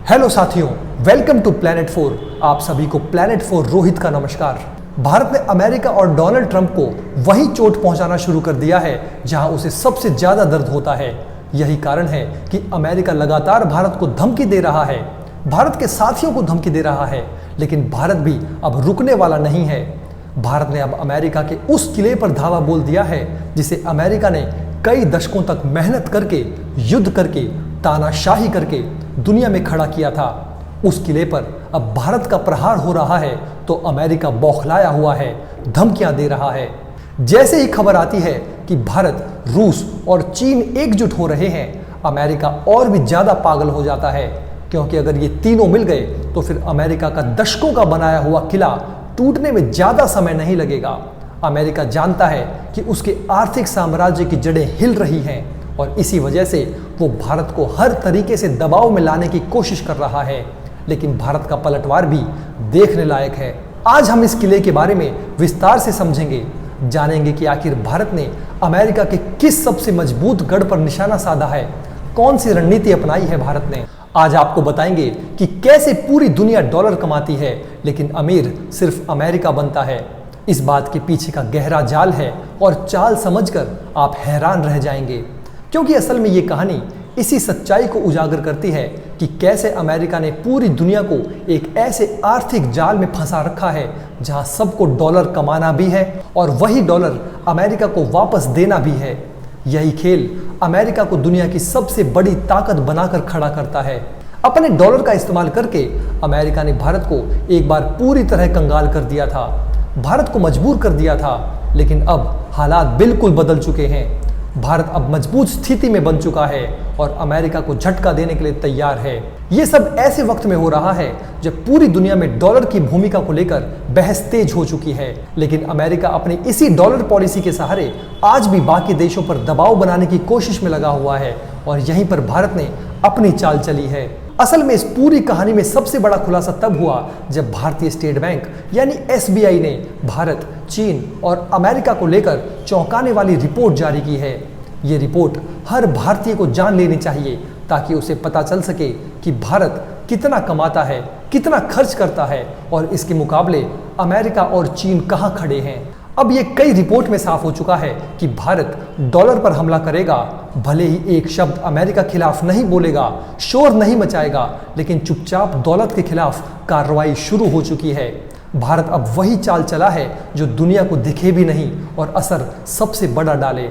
Hello साथियों, welcome to planet 4। आप सभी को प्लैनेट 4 रोहित का नमस्कार। भारत ने अमेरिका और डोनाल्ड ट्रंप को वही चोट पहुंचाना शुरू कर दिया है जहां उसे सबसे ज्यादा दर्द होता है। यही कारण है कि अमेरिका लगातार भारत को धमकी दे रहा है, भारत के साथियों को धमकी दे रहा है, लेकिन भारत भी अब रुकने वाला नहीं है। भारत ने अब अमेरिका के उस किले पर धावा बोल दिया है जिसे अमेरिका ने कई दशकों तक मेहनत करके, युद्ध करके, तानाशाही करके दुनिया में खड़ा किया था। उस किले पर अब भारत का प्रहार हो रहा है तो अमेरिका बौखलाया हुआ है, धमकियां दे रहा है। जैसे ही खबर आती है कि भारत, रूस और चीन एकजुट हो रहे हैं, अमेरिका और भी ज्यादा पागल हो जाता है, क्योंकि अगर ये तीनों मिल गए तो फिर अमेरिका का दशकों का बनाया हुआ किला टूटने में ज्यादा समय नहीं लगेगा। अमेरिका जानता है कि उसके आर्थिक साम्राज्य की जड़ें हिल रही हैं और इसी वजह से वो भारत को हर तरीके से दबाव में लाने की कोशिश कर रहा है, लेकिन भारत का पलटवार भी देखने लायक है। आज हम इस किले के बारे में विस्तार से समझेंगे, जानेंगे कि आखिर भारत ने अमेरिका के किस सबसे मजबूत गढ़ पर निशाना साधा है, कौन सी रणनीति अपनाई है भारत ने। आज आपको बताएंगे कि कैसे पूरी दुनिया डॉलर कमाती है लेकिन अमीर सिर्फ अमेरिका बनता है। इस बात के पीछे का गहरा जाल है और चाल समझकर आप हैरान रह जाएंगे, क्योंकि असल में ये कहानी इसी सच्चाई को उजागर करती है कि कैसे अमेरिका ने पूरी दुनिया को एक ऐसे आर्थिक जाल में फंसा रखा है जहां सबको डॉलर कमाना भी है और वही डॉलर अमेरिका को वापस देना भी है। यही खेल अमेरिका को दुनिया की सबसे बड़ी ताकत बनाकर खड़ा करता है। अपने डॉलर का इस्तेमाल करके अमेरिका ने भारत को एक बार पूरी तरह कंगाल कर दिया था, भारत को मजबूर कर दिया था, लेकिन अब हालात बिल्कुल बदल चुके हैं। भारत अब मजबूत स्थिति में बन चुका है और अमेरिका को झटका देने के लिए तैयार है। ये सब ऐसे वक्त में हो रहा है जब पूरी दुनिया में डॉलर की भूमिका को लेकर बहस तेज हो चुकी है, लेकिन अमेरिका अपनी इसी डॉलर पॉलिसी के सहारे आज भी बाकी देशों पर दबाव बनाने की कोशिश में लगा हुआ है और यहीं पर भारत ने अपनी चाल चली है। असल में इस पूरी कहानी में सबसे बड़ा खुलासा तब हुआ जब भारतीय स्टेट बैंक यानी एसबीआई ने भारत, चीन और अमेरिका को लेकर चौंकाने वाली रिपोर्ट जारी की है। ये रिपोर्ट हर भारतीय को जान लेनी चाहिए ताकि उसे पता चल सके कि भारत कितना कमाता है, कितना खर्च करता है और इसके मुकाबले अमेरिका और चीन कहाँ खड़े हैं। अब ये कई रिपोर्ट में साफ हो चुका है कि भारत डॉलर पर हमला करेगा, भले ही एक शब्द अमेरिका खिलाफ नहीं बोलेगा, शोर नहीं मचाएगा, लेकिन चुपचाप डॉलर के खिलाफ कार्रवाई शुरू हो चुकी है। भारत अब वही चाल चला है जो दुनिया को दिखे भी नहीं और असर सबसे बड़ा डाले।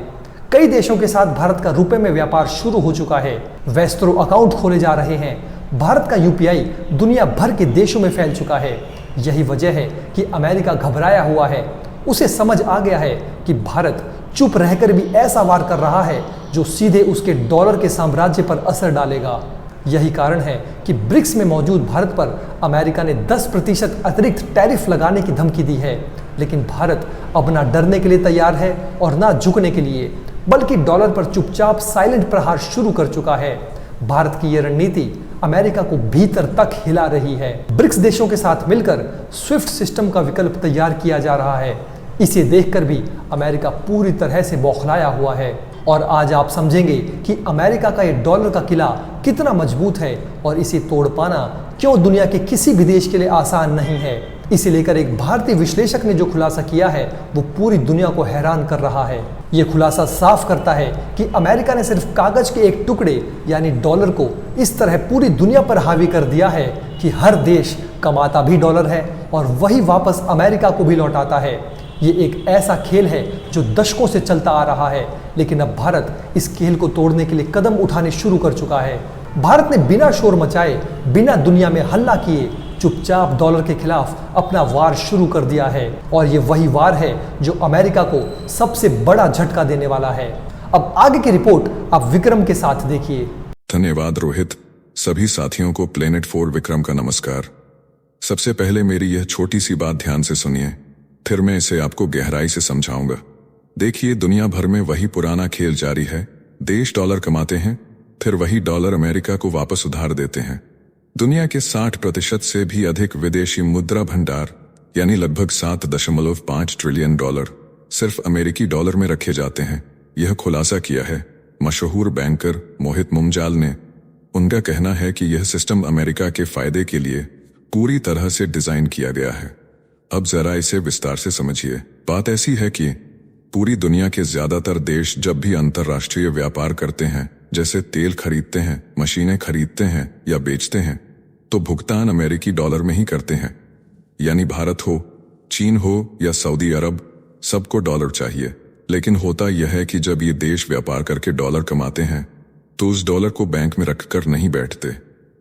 कई देशों के साथ भारत का रुपए में व्यापार शुरू हो चुका है, वेस्टरो अकाउंट खोले जा रहे हैं, भारत का यूपीआई दुनिया भर के देशों में फैल चुका है। यही वजह है कि अमेरिका घबराया हुआ है। उसे समझ आ गया है कि भारत चुप रहकर भी ऐसा वार कर रहा है जो सीधे उसके डॉलर के साम्राज्य पर असर डालेगा। यही कारण है कि ब्रिक्स में मौजूद भारत पर अमेरिका ने 10% अतिरिक्त टैरिफ लगाने की धमकी दी है, लेकिन भारत अब ना डरने के लिए तैयार है और ना झुकने के लिए, बल्कि डॉलर पर चुपचाप साइलेंट प्रहार शुरू कर चुका है। भारत की यह रणनीति अमेरिका को भीतर तक हिला रही है। ब्रिक्स देशों के साथ मिलकर स्विफ्ट सिस्टम का विकल्प तैयार किया जा रहा है। इसे देखकर भी अमेरिका पूरी तरह से बौखलाया हुआ है और आज आप समझेंगे कि अमेरिका का ये डॉलर का किला कितना मजबूत है और इसे तोड़ पाना क्यों दुनिया के किसी भी देश के लिए आसान नहीं है। इसे लेकर एक भारतीय विश्लेषक ने जो खुलासा किया है वो पूरी दुनिया को हैरान कर रहा है। ये खुलासा साफ करता है कि अमेरिका ने सिर्फ कागज के एक टुकड़े यानी डॉलर को इस तरह पूरी दुनिया पर हावी कर दिया है कि हर देश कमाता भी डॉलर है और वही वापस अमेरिका को भी लौटाता है। ये एक ऐसा खेल है जो दशकों से चलता आ रहा है, लेकिन अब भारत इस खेल को तोड़ने के लिए कदम उठाने शुरू कर चुका है। भारत ने बिना शोर मचाए, बिना दुनिया में हल्ला किए चुपचाप डॉलर के खिलाफ अपना वार शुरू कर दिया है और ये वही वार है जो अमेरिका को सबसे बड़ा झटका देने वाला है। अब आगे की रिपोर्ट आप विक्रम के साथ देखिए। धन्यवाद रोहित। सभी साथियों को प्लेनेट 4 विक्रम का नमस्कार। सबसे पहले मेरी यह छोटी सी बात ध्यान से सुनिए, फिर मैं इसे आपको गहराई से समझाऊंगा। देखिए, दुनिया भर में वही पुराना खेल जारी है। देश डॉलर कमाते हैं, फिर वही डॉलर अमेरिका को वापस उधार देते हैं। दुनिया के 60% से भी अधिक विदेशी मुद्रा भंडार यानी लगभग 7.5 ट्रिलियन डॉलर सिर्फ अमेरिकी डॉलर में रखे जाते हैं। यह खुलासा किया है मशहूर बैंकर मोहित मुमजाल ने उनका कहना है कि यह सिस्टम अमेरिका के फायदे के लिए पूरी तरह से डिजाइन किया गया है। अब जरा इसे विस्तार से समझिए। बात ऐसी है कि पूरी दुनिया के ज्यादातर देश जब भी अंतर्राष्ट्रीय व्यापार करते हैं, जैसे तेल खरीदते हैं, मशीनें खरीदते हैं या बेचते हैं, तो भुगतान अमेरिकी डॉलर में ही करते हैं। यानी भारत हो, चीन हो या सऊदी अरब, सबको डॉलर चाहिए। लेकिन होता यह है कि जब ये देश व्यापार करके डॉलर कमाते हैं तो उस डॉलर को बैंक में रखकर नहीं बैठते,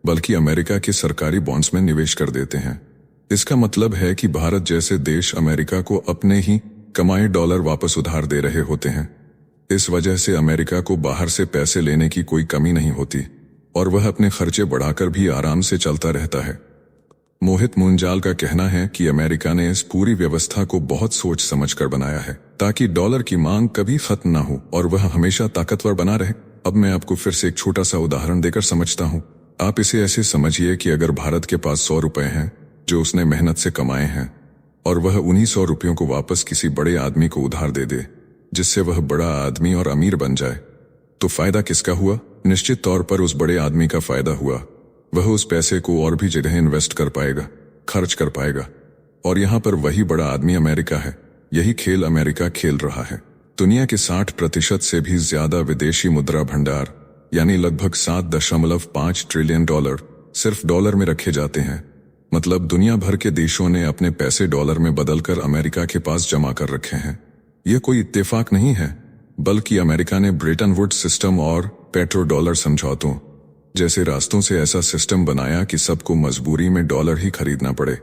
बल्कि अमेरिका के सरकारी बॉन्ड्स में निवेश कर देते हैं। इसका मतलब है कि भारत जैसे देश अमेरिका को अपने ही कमाए डॉलर वापस उधार दे रहे होते हैं। इस वजह से अमेरिका को बाहर से पैसे लेने की कोई कमी नहीं होती और वह अपने खर्चे बढ़ाकर भी आराम से चलता रहता है। मोहित मुंजाल का कहना है कि अमेरिका ने इस पूरी व्यवस्था को बहुत सोच समझकर बनाया है ताकि डॉलर की मांग कभी खत्म ना हो और वह हमेशा ताकतवर बना रहे। अब मैं आपको फिर से एक छोटा सा उदाहरण देकर समझता हूँ। आप इसे ऐसे समझिए कि अगर भारत के पास 100 रुपए हैं जो उसने मेहनत से कमाए हैं और वह उन्हीं 100 रुपयों को वापस किसी बड़े आदमी को उधार दे दे, जिससे वह बड़ा आदमी और अमीर बन जाए, तो फायदा किसका हुआ? निश्चित तौर पर उस बड़े आदमी का फायदा हुआ। वह उस पैसे को और भी जगह इन्वेस्ट कर पाएगा, खर्च कर पाएगा। और यहाँ पर वही बड़ा आदमी अमेरिका है। यही खेल अमेरिका खेल रहा है। दुनिया के 60% से भी ज्यादा विदेशी मुद्रा भंडार यानी लगभग 7.5 ट्रिलियन डॉलर सिर्फ डॉलर में रखे जाते हैं। मतलब दुनिया भर के देशों ने अपने पैसे डॉलर में बदलकर अमेरिका के पास जमा कर रखे हैं। यह कोई इत्तेफाक नहीं है, बल्कि अमेरिका ने ब्रेटन वुड्स सिस्टम और पेट्रो डॉलर समझौतों जैसे रास्तों से ऐसा सिस्टम बनाया कि सबको मजबूरी में डॉलर ही खरीदना पड़े।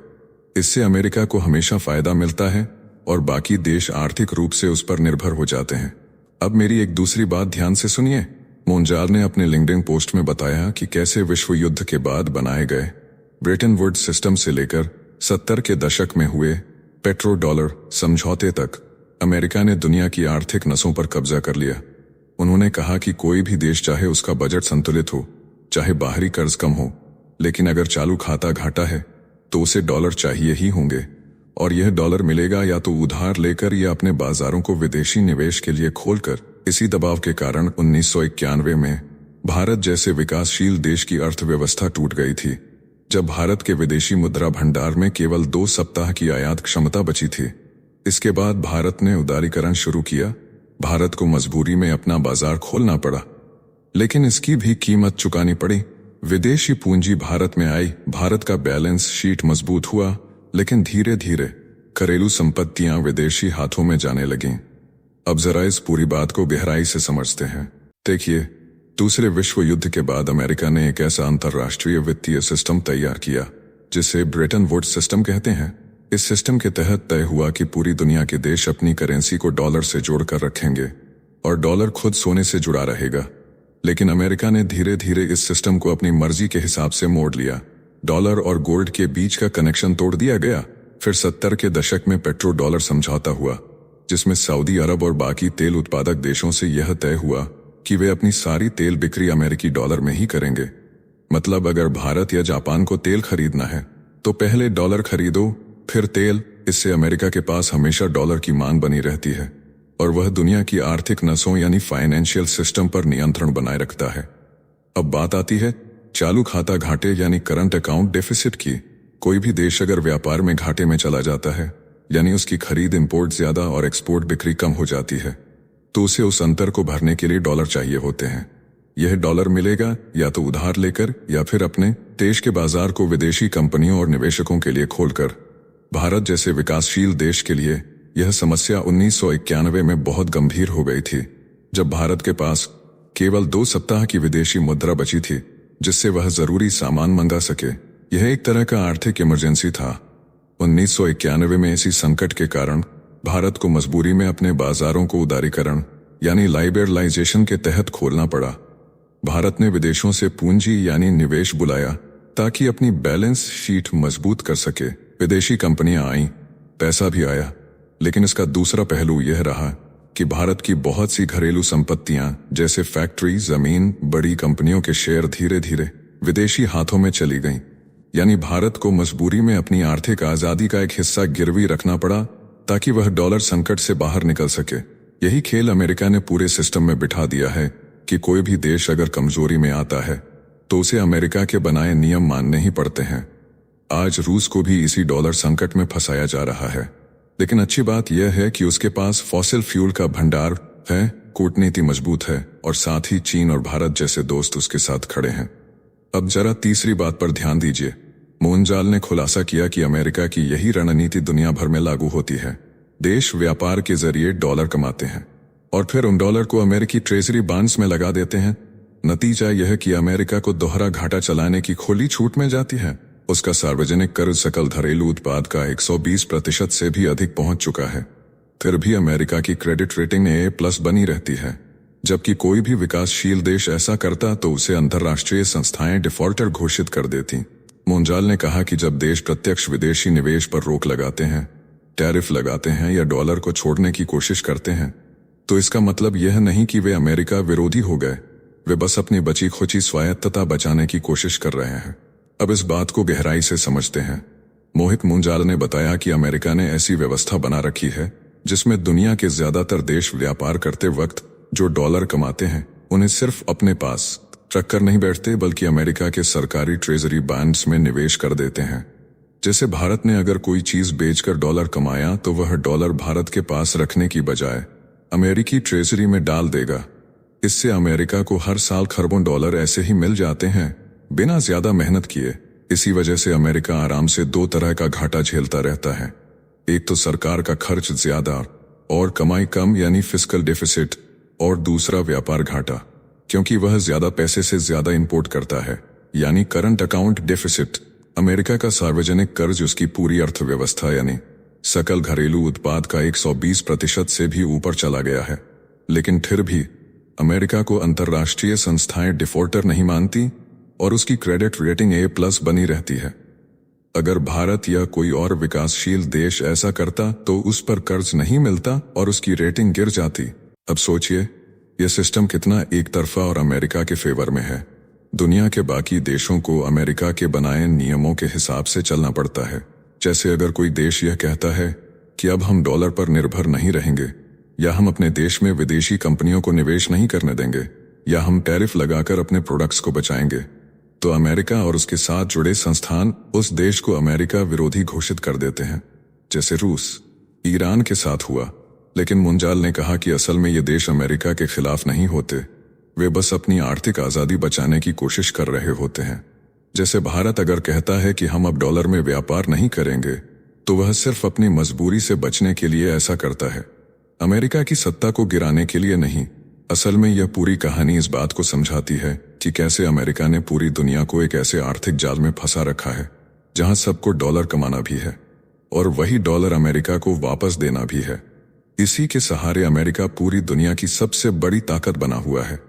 इससे अमेरिका को हमेशा फायदा मिलता है और बाकी देश आर्थिक रूप से उस पर निर्भर हो जाते हैं। अब मेरी एक दूसरी बात ध्यान से सुनिए। मुंजाल ने अपने लिंक्डइन पोस्ट में बताया कि कैसे विश्व युद्ध के बाद बनाए गए ब्रेटन वुड्स सिस्टम से लेकर 70 के दशक में हुए पेट्रो डॉलर समझौते तक अमेरिका ने दुनिया की आर्थिक नसों पर कब्जा कर लिया। उन्होंने कहा कि कोई भी देश चाहे उसका बजट संतुलित हो, चाहे बाहरी कर्ज कम हो, लेकिन अगर चालू खाता घाटा है तो उसे डॉलर चाहिए ही होंगे। और यह डॉलर मिलेगा या तो उधार लेकर या अपने बाजारों को विदेशी निवेश के लिए खोलकर। इसी दबाव के कारण 1991 में भारत जैसे विकासशील देश की अर्थव्यवस्था टूट गई थी, जब भारत के विदेशी मुद्रा भंडार में केवल 2 सप्ताह की आयात क्षमता बची थी। इसके बाद भारत ने उदारीकरण शुरू किया। भारत को मजबूरी में अपना बाजार खोलना पड़ा, लेकिन इसकी भी कीमत चुकानी पड़ी। विदेशी पूंजी भारत में आई, भारत का बैलेंस शीट मजबूत हुआ, लेकिन धीरे धीरे घरेलू संपत्तियां विदेशी हाथों में जाने लगीं। अब जरा इस पूरी बात को गहराई से समझते हैं। देखिए, दूसरे विश्व युद्ध के बाद अमेरिका ने एक ऐसा अंतर्राष्ट्रीय वित्तीय सिस्टम तैयार किया जिसे ब्रेटन वुड्स सिस्टम कहते हैं। इस सिस्टम के तहत तय हुआ कि पूरी दुनिया के देश अपनी करेंसी को डॉलर से जोड़कर रखेंगे और डॉलर खुद सोने से जुड़ा रहेगा। लेकिन अमेरिका ने धीरे धीरे इस सिस्टम को अपनी मर्जी के हिसाब से मोड़ लिया। डॉलर और गोल्ड के बीच का कनेक्शन तोड़ दिया गया। फिर 70 के दशक में पेट्रो डॉलर समझौता हुआ, जिसमें सऊदी अरब और बाकी तेल उत्पादक देशों से यह तय हुआ कि वे अपनी सारी तेल बिक्री अमेरिकी डॉलर में ही करेंगे। मतलब अगर भारत या जापान को तेल खरीदना है तो पहले डॉलर खरीदो, फिर तेल। इससे अमेरिका के पास हमेशा डॉलर की मांग बनी रहती है और वह दुनिया की आर्थिक नसों यानी फाइनेंशियल सिस्टम पर नियंत्रण बनाए रखता है। अब बात आती है चालू खाता घाटे यानी करंट अकाउंट डेफिसिट की। कोई भी देश अगर व्यापार में घाटे में चला जाता है, यानी उसकी खरीद इंपोर्ट ज्यादा और एक्सपोर्ट बिक्री कम हो जाती है, तो उसे उस अंतर को भरने के लिए डॉलर चाहिए होते हैं। यह डॉलर मिलेगा या तो उधार लेकर या फिर अपने देश के बाजार को विदेशी कंपनियों और निवेशकों के लिए खोलकर। भारत जैसे विकासशील देश के लिए यह समस्या 1991 में बहुत गंभीर हो गई थी, जब भारत के पास केवल 2 सप्ताह की विदेशी मुद्रा बची थी जिससे वह जरूरी सामान मंगा सके। यह एक तरह का आर्थिक इमरजेंसी था। 1991 में इसी संकट के कारण भारत को मजबूरी में अपने बाजारों को उदारीकरण यानी लाइबरलाइजेशन के तहत खोलना पड़ा। भारत ने विदेशों से पूंजी यानी निवेश बुलाया ताकि अपनी बैलेंस शीट मजबूत कर सके। विदेशी कंपनियां आईं, पैसा भी आया, लेकिन इसका दूसरा पहलू यह रहा कि भारत की बहुत सी घरेलू संपत्तियां जैसे फैक्ट्री, जमीन, बड़ी कंपनियों के शेयर धीरे धीरे विदेशी हाथों में चली गईं। यानी भारत को मजबूरी में अपनी आर्थिक आजादी का एक हिस्सा गिरवी रखना पड़ा ताकि वह डॉलर संकट से बाहर निकल सके। यही खेल अमेरिका ने पूरे सिस्टम में बिठा दिया है कि कोई भी देश अगर कमजोरी में आता है तो उसे अमेरिका के बनाए नियम मानने ही पड़ते हैं। आज रूस को भी इसी डॉलर संकट में फंसाया जा रहा है, लेकिन अच्छी बात यह है कि उसके पास फॉसिल फ्यूल का भंडार है, कूटनीति मजबूत है और साथ ही चीन और भारत जैसे दोस्त उसके साथ खड़े हैं। अब जरा तीसरी बात पर ध्यान दीजिए। मोहनजाल ने खुलासा किया कि अमेरिका की यही रणनीति दुनिया भर में लागू होती है। देश व्यापार के जरिए डॉलर कमाते हैं और फिर उन डॉलर को अमेरिकी ट्रेजरी बॉन्ड्स में लगा देते हैं। नतीजा यह कि अमेरिका को दोहरा घाटा चलाने की खुली छूट मिल जाती है। उसका सार्वजनिक कर्ज सकल घरेलू उत्पाद का 120% से भी अधिक पहुंच चुका है। फिर भी अमेरिका की क्रेडिट रेटिंग A+ बनी रहती है। जबकि कोई भी विकासशील देश ऐसा करता तो उसे अंतर्राष्ट्रीय संस्थाएं डिफॉल्टर घोषित कर देती। मोहनजाल ने कहा कि जब देश प्रत्यक्ष विदेशी निवेश पर रोक लगाते हैं, टैरिफ लगाते हैं या डॉलर को छोड़ने की कोशिश करते हैं, तो इसका मतलब यह नहीं कि वे अमेरिका विरोधी हो गए। वे बस अपनी बची खुची स्वायत्तता बचाने की कोशिश कर रहे हैं। अब इस बात को गहराई से समझते हैं। मोहित मुंजाल ने बताया कि अमेरिका ने ऐसी व्यवस्था बना रखी है जिसमें दुनिया के ज्यादातर देश व्यापार करते वक्त जो डॉलर कमाते हैं उन्हें सिर्फ अपने पास रख कर नहीं बैठते, बल्कि अमेरिका के सरकारी ट्रेजरी बॉन्ड्स में निवेश कर देते हैं। जैसे भारत ने अगर कोई चीज बेचकर डॉलर कमाया तो वह डॉलर भारत के पास रखने की बजाय अमेरिकी ट्रेजरी में डाल देगा। इससे अमेरिका को हर साल खरबों डॉलर ऐसे ही मिल जाते हैं बिना ज्यादा मेहनत किए। इसी वजह से अमेरिका आराम से दो तरह का घाटा झेलता रहता है। एक तो सरकार का खर्च ज्यादा और कमाई कम यानी फिस्कल डेफिसिट, और दूसरा व्यापार घाटा, क्योंकि वह ज्यादा पैसे से ज्यादा इंपोर्ट करता है यानी करंट अकाउंट डेफिसिट। अमेरिका का सार्वजनिक कर्ज उसकी पूरी अर्थव्यवस्था यानी सकल घरेलू उत्पाद का 120% से भी ऊपर चला गया है। लेकिन फिर भी अमेरिका को अंतर्राष्ट्रीय संस्थाएं डिफॉल्टर नहीं मानती और उसकी क्रेडिट रेटिंग A+ बनी रहती है। अगर भारत या कोई और विकासशील देश ऐसा करता तो उस पर कर्ज नहीं मिलता और उसकी रेटिंग गिर जाती। अब सोचिए, यह सिस्टम कितना एक तरफा और अमेरिका के फेवर में है। दुनिया के बाकी देशों को अमेरिका के बनाए नियमों के हिसाब से चलना पड़ता है। जैसे अगर कोई देश यह कहता है कि अब हम डॉलर पर निर्भर नहीं रहेंगे, या हम अपने देश में विदेशी कंपनियों को निवेश नहीं करने देंगे, या हम टैरिफ लगाकर अपने प्रोडक्ट्स को बचाएंगे, तो अमेरिका और उसके साथ जुड़े संस्थान उस देश को अमेरिका विरोधी घोषित कर देते हैं, जैसे रूस, ईरान के साथ हुआ। लेकिन मुंजाल ने कहा कि असल में ये देश अमेरिका के खिलाफ नहीं होते, वे बस अपनी आर्थिक आजादी बचाने की कोशिश कर रहे होते हैं। जैसे भारत अगर कहता है कि हम अब डॉलर में व्यापार नहीं करेंगे, तो वह सिर्फ अपनी मजबूरी से बचने के लिए ऐसा करता है, अमेरिका की सत्ता को गिराने के लिए नहीं। असल में यह पूरी कहानी इस बात को समझाती है कि कैसे अमेरिका ने पूरी दुनिया को एक ऐसे आर्थिक जाल में फंसा रखा है जहां सबको डॉलर कमाना भी है और वही डॉलर अमेरिका को वापस देना भी है। इसी के सहारे अमेरिका पूरी दुनिया की सबसे बड़ी ताकत बना हुआ है।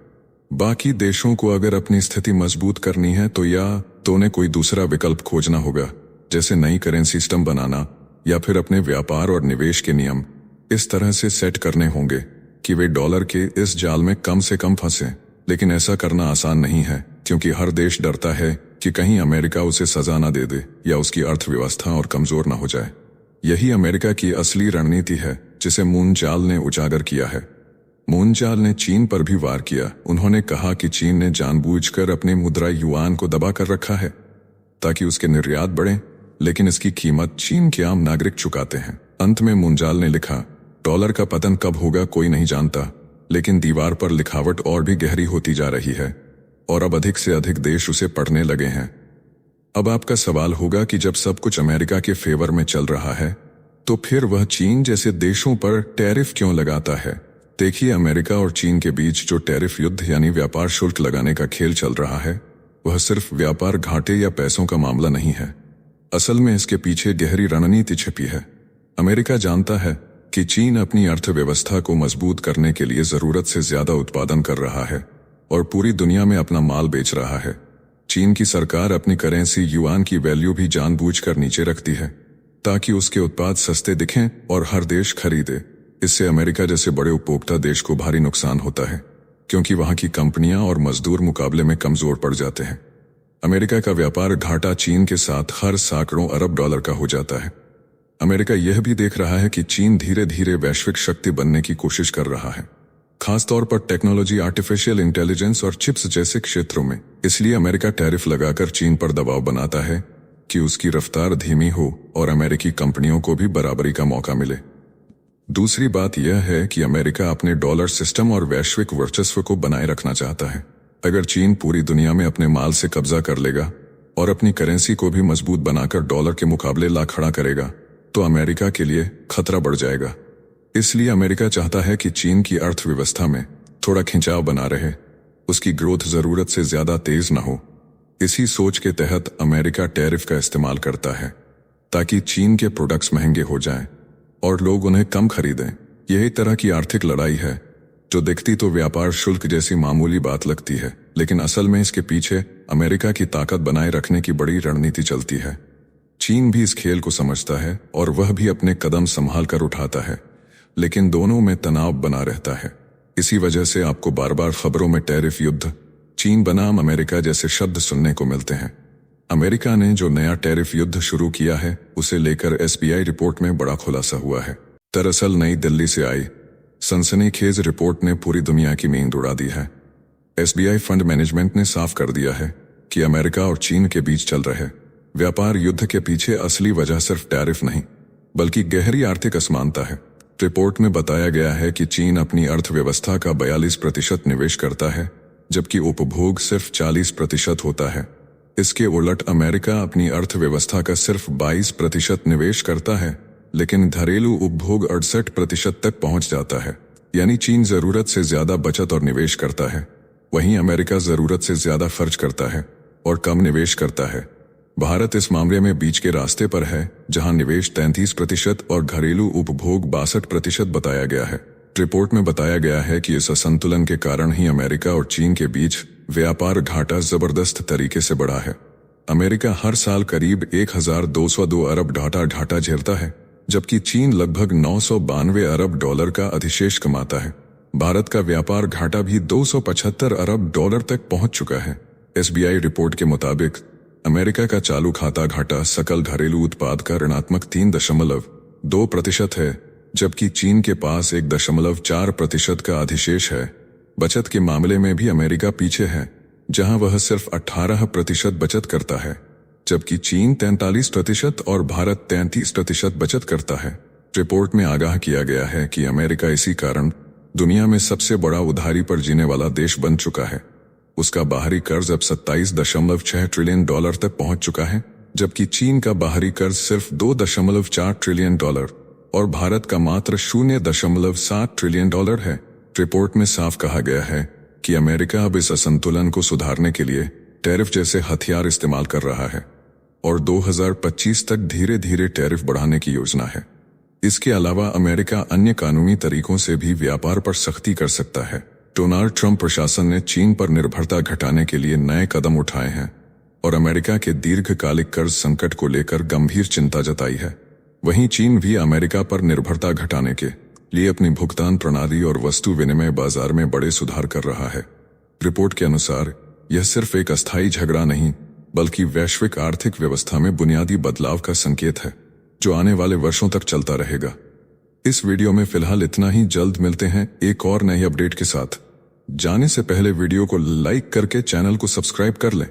बाकी देशों को अगर अपनी स्थिति मजबूत करनी है तो या तो उन्हें कोई दूसरा विकल्प खोजना होगा, जैसे नई करेंसी सिस्टम बनाना, या फिर अपने व्यापार और निवेश के नियम इस तरह से सेट करने होंगे कि वे डॉलर के इस जाल में कम से कम फंसे। लेकिन ऐसा करना आसान नहीं है, क्योंकि हर देश डरता है कि कहीं अमेरिका उसे सजा न दे दे या उसकी अर्थव्यवस्था और कमजोर न हो जाए। यही अमेरिका की असली रणनीति है जिसे मुंजाल ने उजागर किया है। मुंजाल ने चीन पर भी वार किया। उन्होंने कहा कि चीन ने जानबूझकर अपनी मुद्रा युआन को दबा कर रखा है ताकि उसके निर्यात बढ़े, लेकिन इसकी कीमत चीन के आम नागरिक चुकाते हैं। अंत में मुंजाल ने लिखा, डॉलर का पतन कब होगा कोई नहीं जानता, लेकिन दीवार पर लिखावट और भी गहरी होती जा रही है और अब अधिक से अधिक देश उसे पढ़ने लगे हैं। अब आपका सवाल होगा कि जब सब कुछ अमेरिका के फेवर में चल रहा है तो फिर वह चीन जैसे देशों पर टैरिफ क्यों लगाता है। देखिए, अमेरिका और चीन के बीच जो टैरिफ युद्ध यानी व्यापार शुल्क लगाने का खेल चल रहा है वह सिर्फ व्यापार घाटे या पैसों का मामला नहीं है। असल में इसके पीछे गहरी रणनीति छिपी है। अमेरिका जानता है कि चीन अपनी अर्थव्यवस्था को मजबूत करने के लिए जरूरत से ज्यादा उत्पादन कर रहा है और पूरी दुनिया में अपना माल बेच रहा है। चीन की सरकार अपनी करेंसी युआन की वैल्यू भी जानबूझकर नीचे रखती है ताकि उसके उत्पाद सस्ते दिखें और हर देश खरीदे। इससे अमेरिका जैसे बड़े उपभोक्ता देश को भारी नुकसान होता है, क्योंकि वहां की कंपनियां और मजदूर मुकाबले में कमजोर पड़ जाते हैं। अमेरिका का व्यापार घाटा चीन के साथ हर सैकड़ों अरब डॉलर का हो जाता है। अमेरिका यह भी देख रहा है कि चीन धीरे धीरे वैश्विक शक्ति बनने की कोशिश कर रहा है। खासतौर पर टेक्नोलॉजी, आर्टिफिशियल इंटेलिजेंस और चिप्स जैसे क्षेत्रों में। इसलिए अमेरिका टैरिफ लगाकर चीन पर दबाव बनाता है कि उसकी रफ्तार धीमी हो और अमेरिकी कंपनियों को भी बराबरी का मौका मिले। दूसरी बात यह है कि अमेरिका अपने डॉलर सिस्टम और वैश्विक वर्चस्व को बनाए रखना चाहता है। अगर चीन पूरी दुनिया में अपने माल से कब्जा कर लेगा और अपनी करेंसी को भी मजबूत बनाकर डॉलर के मुकाबले ला खड़ा करेगा तो अमेरिका के लिए खतरा बढ़ जाएगा। इसलिए अमेरिका चाहता है कि चीन की अर्थव्यवस्था में थोड़ा खिंचाव बना रहे, उसकी ग्रोथ जरूरत से ज्यादा तेज न हो। इसी सोच के तहत अमेरिका टैरिफ का इस्तेमाल करता है ताकि चीन के प्रोडक्ट्स महंगे हो जाएं और लोग उन्हें कम खरीदें। यही तरह की आर्थिक लड़ाई है जो दिखती तो व्यापार शुल्क जैसी मामूली बात लगती है, लेकिन असल में इसके पीछे अमेरिका की ताकत बनाए रखने की बड़ी रणनीति चलती है। चीन भी इस खेल को समझता है और वह भी अपने कदम संभाल कर उठाता है, लेकिन दोनों में तनाव बना रहता है। इसी वजह से आपको बार बार खबरों में टैरिफ युद्ध, चीन बनाम अमेरिका जैसे शब्द सुनने को मिलते हैं। अमेरिका ने जो नया टैरिफ युद्ध शुरू किया है उसे लेकर SBI रिपोर्ट में बड़ा खुलासा हुआ है। दरअसल नई दिल्ली से आई सनसनीखेज रिपोर्ट ने पूरी दुनिया की नींद उड़ा दी है। SBI फंड मैनेजमेंट ने साफ कर दिया है कि अमेरिका और चीन के बीच चल रहे व्यापार युद्ध के पीछे असली वजह सिर्फ टैरिफ नहीं बल्कि गहरी आर्थिक असमानता है। रिपोर्ट में बताया गया है कि चीन अपनी अर्थव्यवस्था का 42% निवेश करता है जबकि उपभोग सिर्फ 40% होता है। इसके उलट अमेरिका अपनी अर्थव्यवस्था का सिर्फ 22% निवेश करता है लेकिन घरेलू उपभोग 68% तक पहुंच जाता है। यानी चीन जरूरत से ज्यादा बचत और निवेश करता है, वहीं अमेरिका जरूरत से ज्यादा खर्च करता है और कम निवेश करता है। भारत इस मामले में बीच के रास्ते पर है, जहां निवेश 33% और घरेलू उपभोग 62% बताया गया है। रिपोर्ट में बताया गया है कि इस असंतुलन के कारण ही अमेरिका और चीन के बीच व्यापार घाटा जबरदस्त तरीके से बढ़ा है। अमेरिका हर साल करीब 1202 अरब घाटा झेलता है जबकि चीन लगभग 992 अरब डॉलर का अधिशेष कमाता है। भारत का व्यापार घाटा भी 275 अरब डॉलर तक पहुंच चुका है। SBI रिपोर्ट के मुताबिक अमेरिका का चालू खाता घाटा सकल घरेलू उत्पाद का ऋणात्मक 3.2% है जबकि चीन के पास 1.4% का अधिशेष है। बचत के मामले में भी अमेरिका पीछे है, जहां वह सिर्फ 18% बचत करता है जबकि चीन 43% और भारत 33% बचत करता है। रिपोर्ट में आगाह किया गया है कि अमेरिका इसी कारण दुनिया में सबसे बड़ा उधारी पर जीने वाला देश बन चुका है। उसका बाहरी कर्ज अब 27.6 ट्रिलियन डॉलर तक पहुंच चुका है जबकि चीन का बाहरी कर्ज सिर्फ 2.4 ट्रिलियन डॉलर और भारत का मात्र 0.7 ट्रिलियन डॉलर है। रिपोर्ट में साफ कहा गया है कि अमेरिका अब इस असंतुलन को सुधारने के लिए टैरिफ जैसे हथियार इस्तेमाल कर रहा है और 2025 तक धीरे धीरे टैरिफ बढ़ाने की योजना है। इसके अलावा अमेरिका अन्य कानूनी तरीकों से भी व्यापार पर सख्ती कर सकता है। डोनाल्ड ट्रंप प्रशासन ने चीन पर निर्भरता घटाने के लिए नए कदम उठाए हैं और अमेरिका के दीर्घकालिक कर्ज संकट को लेकर गंभीर चिंता जताई है। वहीं चीन भी अमेरिका पर निर्भरता घटाने के लिए अपनी भुगतान प्रणाली और वस्तु विनिमय बाजार में बड़े सुधार कर रहा है। रिपोर्ट के अनुसार यह सिर्फ एक अस्थायी झगड़ा नहीं बल्कि वैश्विक आर्थिक व्यवस्था में बुनियादी बदलाव का संकेत है जो आने वाले वर्षों तक चलता रहेगा। इस वीडियो में फिलहाल इतना ही। जल्द मिलते हैं एक और नई अपडेट के साथ। जाने से पहले वीडियो को लाइक करके चैनल को सब्सक्राइब कर लें।